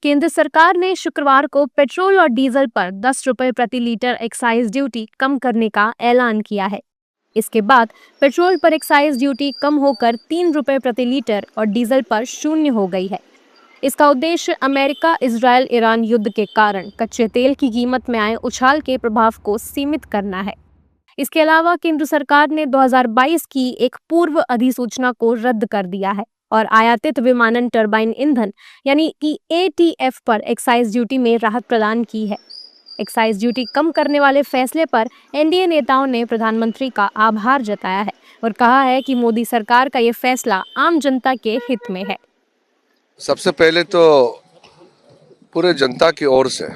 केंद्र सरकार ने शुक्रवार को पेट्रोल और डीजल पर 10 रुपए प्रति लीटर एक्साइज ड्यूटी कम करने का ऐलान किया है। इसके बाद पेट्रोल पर एक्साइज ड्यूटी कम होकर 3 रुपए प्रति लीटर और डीजल पर 0 हो गई है। इसका उद्देश्य अमेरिका इजरायल ईरान युद्ध के कारण कच्चे तेल की कीमत में आए उछाल के प्रभाव को सीमित करना है। इसके अलावा केंद्र सरकार ने 2022 की एक पूर्व अधिसूचना को रद्द कर दिया है और आयातित विमानन टरबाइन ईंधन यानी कि ATF पर एक्साइज ड्यूटी में राहत प्रदान की है। एक्साइज ड्यूटी कम करने वाले फैसले पर एनडीए नेताओं ने प्रधानमंत्री का आभार जताया है और कहा है कि मोदी सरकार का ये फैसला आम जनता के हित में है। सबसे पहले तो पूरे जनता की ओर से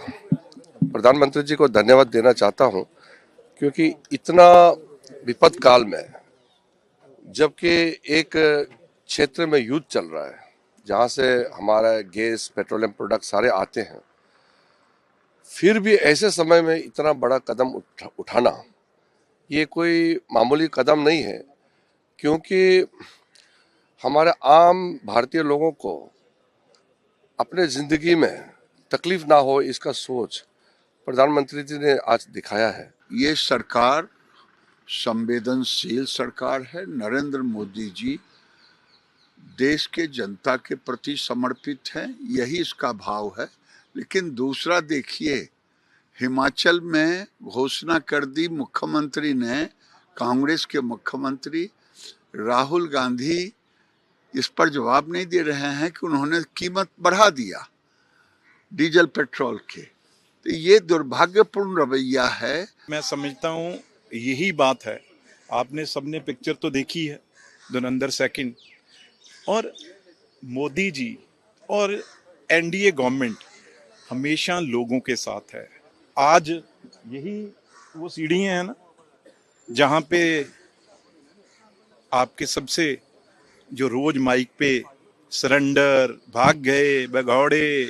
प्रधानमंत्री जी को धन्यवाद देना चाहता हूं, क्योंकि इतना विपद काल में, जबकि एक क्षेत्र में युद्ध चल रहा है जहां से हमारा गैस पेट्रोलियम प्रोडक्ट सारे आते हैं, फिर भी ऐसे समय में इतना बड़ा कदम उठाना ये कोई मामूली कदम नहीं है, क्योंकि हमारे आम भारतीय लोगों को अपने जिंदगी में तकलीफ ना हो इसका सोच प्रधानमंत्री जी ने आज दिखाया है। ये सरकार संवेदनशील सरकार है। नरेंद्र मोदी जी देश के जनता के प्रति समर्पित हैं, यही इसका भाव है। लेकिन दूसरा देखिए, हिमाचल में घोषणा कर दी मुख्यमंत्री ने, कांग्रेस के मुख्यमंत्री राहुल गांधी इस पर जवाब नहीं दे रहे हैं कि उन्होंने कीमत बढ़ा दिया डीजल पेट्रोल के। तो ये दुर्भाग्यपूर्ण रवैया है। मैं समझता हूँ यही बात है। आपने सबने पिक्चर तो देखी है धुरंधर सेकंड, और मोदी जी और एनडीए गवर्नमेंट हमेशा लोगों के साथ है। आज यही वो सीढ़ियाँ हैं ना जहाँ पे आपके सबसे जो रोज माइक पे सरेंडर, भाग गए, भगौड़े,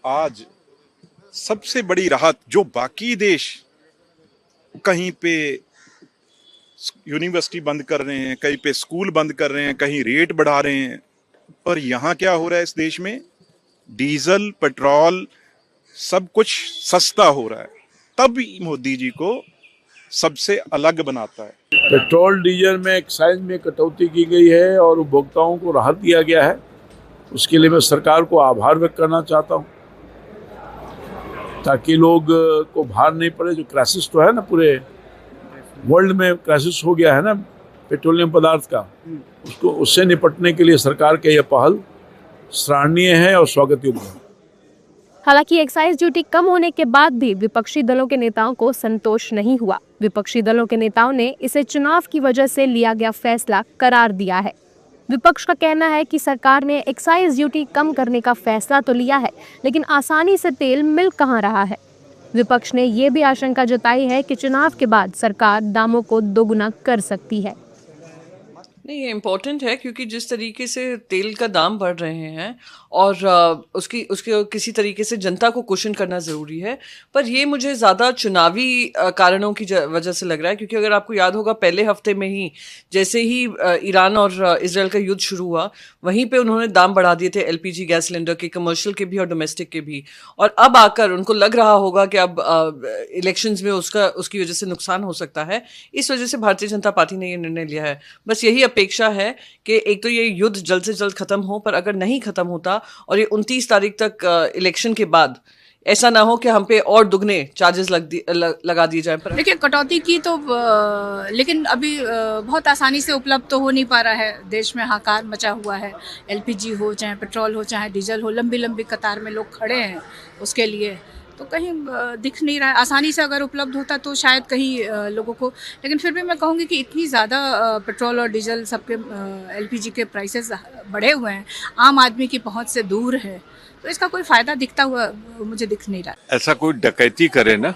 आज सबसे बड़ी राहत जो बाकी देश कहीं पे यूनिवर्सिटी बंद कर रहे हैं, कहीं पे स्कूल बंद कर रहे हैं, कहीं रेट बढ़ा रहे हैं, और यहाँ क्या हो रहा है इस देश में, डीजल पेट्रोल सब कुछ सस्ता हो रहा है। तब मोदी जी को सबसे अलग बनाता है। पेट्रोल डीजल में एक्साइज में कटौती की गई है और उपभोक्ताओं को राहत दिया गया है। उसके लिए मैं सरकार को आभार व्यक्त करना चाहता हूं, ताकि लोग को भार नहीं पड़े। जो क्राइसिस तो है ना, पूरे वर्ल्ड में क्राइसिस हो गया है ना पेट्रोलियम पदार्थ का, उससे निपटने के लिए सरकार की यह पहल सराहनीय है और स्वागत योग्य है। हालांकि एक्साइज ड्यूटी कम होने के बाद भी विपक्षी दलों के नेताओं को संतोष नहीं हुआ। विपक्षी दलों के नेताओं ने इसे चुनाव की वजह से लिया गया फैसला करार दिया है। विपक्ष का कहना है कि सरकार ने एक्साइज ड्यूटी कम करने का फैसला तो लिया है, लेकिन आसानी से तेल मिल कहां रहा है। विपक्ष ने ये भी आशंका जताई है कि चुनाव के बाद सरकार दामों को दोगुना कर सकती है। नहीं, ये इम्पोर्टेंट है, क्योंकि जिस तरीके से तेल का दाम बढ़ रहे हैं और उसके किसी तरीके से जनता को क्वेश्चन करना ज़रूरी है। पर ये मुझे ज़्यादा चुनावी कारणों की वजह से लग रहा है, क्योंकि अगर आपको याद होगा पहले हफ्ते में ही जैसे ही ईरान और इजराइल का युद्ध शुरू हुआ, वहीं पे उन्होंने दाम बढ़ा दिए थे LPG गैस सिलेंडर के, कमर्शियल के भी और डोमेस्टिक के भी। और अब आकर उनको लग रहा होगा कि अब इलेक्शंस में उसकी वजह से नुकसान हो सकता है। इस वजह से भारतीय जनता पार्टी ने ये निर्णय लिया है। बस यही अपेक्षा है कि एक तो ये युद्ध जल्द से जल्द खत्म हो, पर अगर नहीं खत्म होता और ये 29 तारीख तक इलेक्शन के बाद ऐसा ना हो कि हम पे और दुगने चार्जेस लगा दिए जाए। देखिए, कटौती की तो लेकिन अभी बहुत आसानी से उपलब्ध तो हो नहीं पा रहा है। देश में हाहाकार मचा हुआ है। LPG हो, चाहे पेट्रोल हो, चाहे डीजल हो, लंबी लंबी कतार में लोग खड़े हैं उसके लिए। तो कहीं दिख नहीं रहा है। आसानी से अगर उपलब्ध होता तो शायद कहीं लोगों को, लेकिन फिर भी मैं कहूँगी कि इतनी ज़्यादा पेट्रोल और डीजल सबके LPG के प्राइसेस बढ़े हुए हैं, आम आदमी की पहुँच से दूर है, तो इसका कोई फ़ायदा दिखता हुआ मुझे दिख नहीं रहा। ऐसा कोई डकैती करे ना,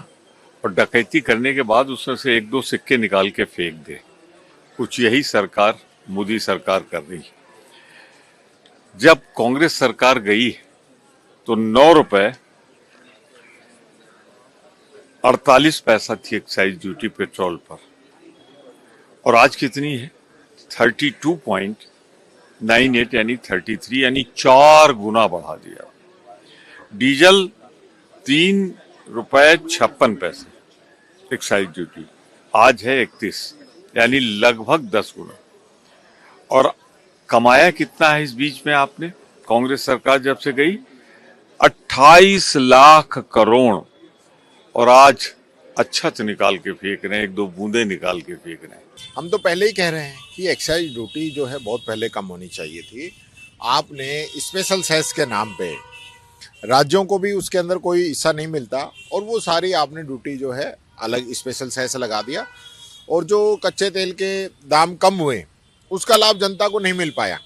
और डकैती करने के बाद उसमें से 1-2 सिक्के निकाल के फेंक दे, कुछ यही सरकार, मोदी सरकार कर रही। जब कांग्रेस सरकार गई तो 9 रुपए 48 पैसा थी एक्साइज ड्यूटी पेट्रोल पर, और आज कितनी है? 32.5 98 यानी 33 यानी 4 गुना बढ़ा दिया। डीजल 3 रुपए 56 पैसे एक्साइज ड्यूटी, आज है 31 यानी लगभग 10 गुना। और कमाया कितना है इस बीच में आपने? कांग्रेस सरकार जब से गई 28 लाख करोड़, और आज अच्छत निकाल के फेंक रहे हैं, 1-2 बूंदे निकाल के फेंक रहे हैं। हम तो पहले ही कह रहे हैं कि एक्साइज ड्यूटी जो है बहुत पहले कम होनी चाहिए थी। आपने स्पेशल सेस के नाम पे राज्यों को भी उसके अंदर कोई हिस्सा नहीं मिलता, और वो सारी आपने ड्यूटी जो है अलग स्पेशल सेस लगा दिया, और जो कच्चे तेल के दाम कम हुए उसका लाभ जनता को नहीं मिल पाया।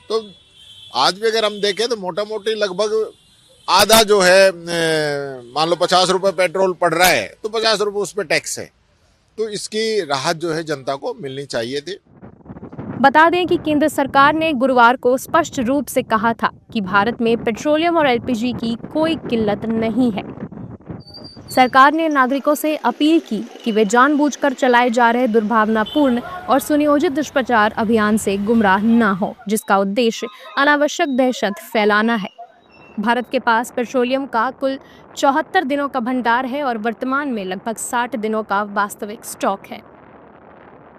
तो आज भी अगर हम देखें तो मोटा मोटी लगभग आधा जो है, मान लो 50 रुपए पेट्रोल पड़ रहा है तो 50 रुपए उस पर टैक्स है। तो इसकी राहत जो है जनता को मिलनी चाहिए थी। बता दें कि केंद्र सरकार ने गुरुवार को स्पष्ट रूप से कहा था कि भारत में पेट्रोलियम और एलपीजी की कोई किल्लत नहीं है। सरकार ने नागरिकों से अपील की कि वे जानबूझकर चलाए जा रहे दुर्भावनापूर्ण और सुनियोजित दुष्प्रचार अभियान से गुमराह न हो, जिसका उद्देश्य अनावश्यक दहशत फैलाना है। भारत के पास पेट्रोलियम का कुल 74 दिनों का भंडार है और वर्तमान में लगभग 60 दिनों का वास्तविक स्टॉक है।